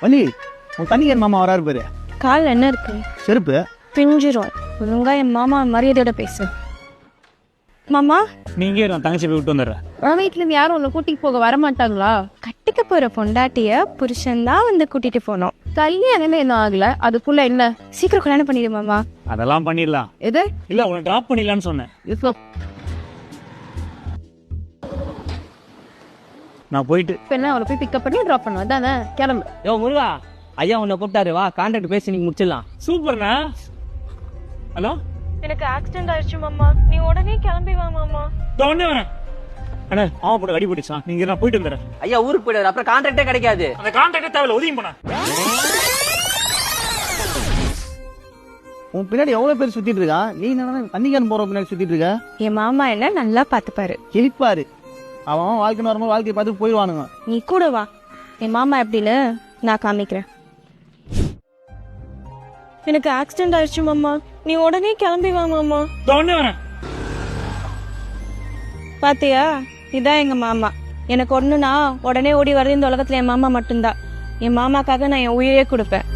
வள்ளி, உன் தண்ணிக்கார மாமா வராரு பாரு. கால் என்ன இருக்கு? செருப்பு பிஞ்சிரும். ஒழுங்கா என் மாமா மரியாதையோட பேசு. மாமா, நீங்க தங்கச்சி போய் விட்டு வந்துடுறேன். வீட்டுல இருந்து யாரும் உங்களை கூட்டிட்டு போக வரமாட்டாங்களா? கட்டிக்க போற பொண்டாட்டிய புருஷன் தான் வந்து கூட்டிட்டு போனோம். கல்யாணமே என்ன ஆகல, அதுக்குள்ள என்ன? சீக்கிரம் கல்யாணம் பண்ணிடு மாமா. அதெல்லாம் பண்ணிடலாம். எது இல்ல உன்னை டிராப் பண்ணிடலான்னு சொன்னேன். நான் போயிட்டு இப்ப என்ன அவளை போய் பிக்கப் பண்ணி ட்ராப் பண்ணுவா தானே? கிளம்பு. யோ முருகா, ஐயா உன்னை கூப்பிட்டாரு, வா கான்ட்ராக்ட் பேசி நீங்க முடிச்சிடலாம். சூப்பர்ண்ணா. ஹலோ, எனக்கு ஆக்சிடென்ட் ஆயிடுச்சு மாமா, நீ உடனே கிளம்பி வா மாமா. உடனே வரேன். அண்ணா அவன் போட்டு அடி போட்டுச்சான். நீங்க நான் போயிட்டு வந்துடுறேன். ஐயா ஊருக்கு போயிடாரு, அப்புறம் கான்ட்ராக்டே கிடைக்காது. அந்த கான்ட்ராக்டே தேவையில்ல, ஒதுங்கி போனா. உன் பின்னாடி எவ்வளவு பேர் சுத்திட்டு இருக்கா? நீ என்ன தண்ணிக்காரன் போற பின்னாடி சுத்திட்டு இருக்க? என் மாமா என்ன நல்லா பாத்துப்பாரு. கிழிப்பாரு. அவன் வாழ்க்கைன்னு வரும்போது வாழ்க்கையை பார்த்து போயிடுவானுங்க. நீ கூட வா, என் மாமா எப்படின்னு நான் காமிக்கிறேன். எனக்கு ஆக்சிடென்ட் ஆயிடுச்சு மாமா, நீ உடனே கிளம்பி வா மாமா. உடனே வரேன். பாத்தியா, இதான் எங்க மாமா. எனக்கு ஒண்ணுனா உடனே ஓடி வருது இந்த உலகத்துல என் மாமா மட்டும்தான். என் மாமாக்காக நான் என் உயிரே கொடுப்பேன்.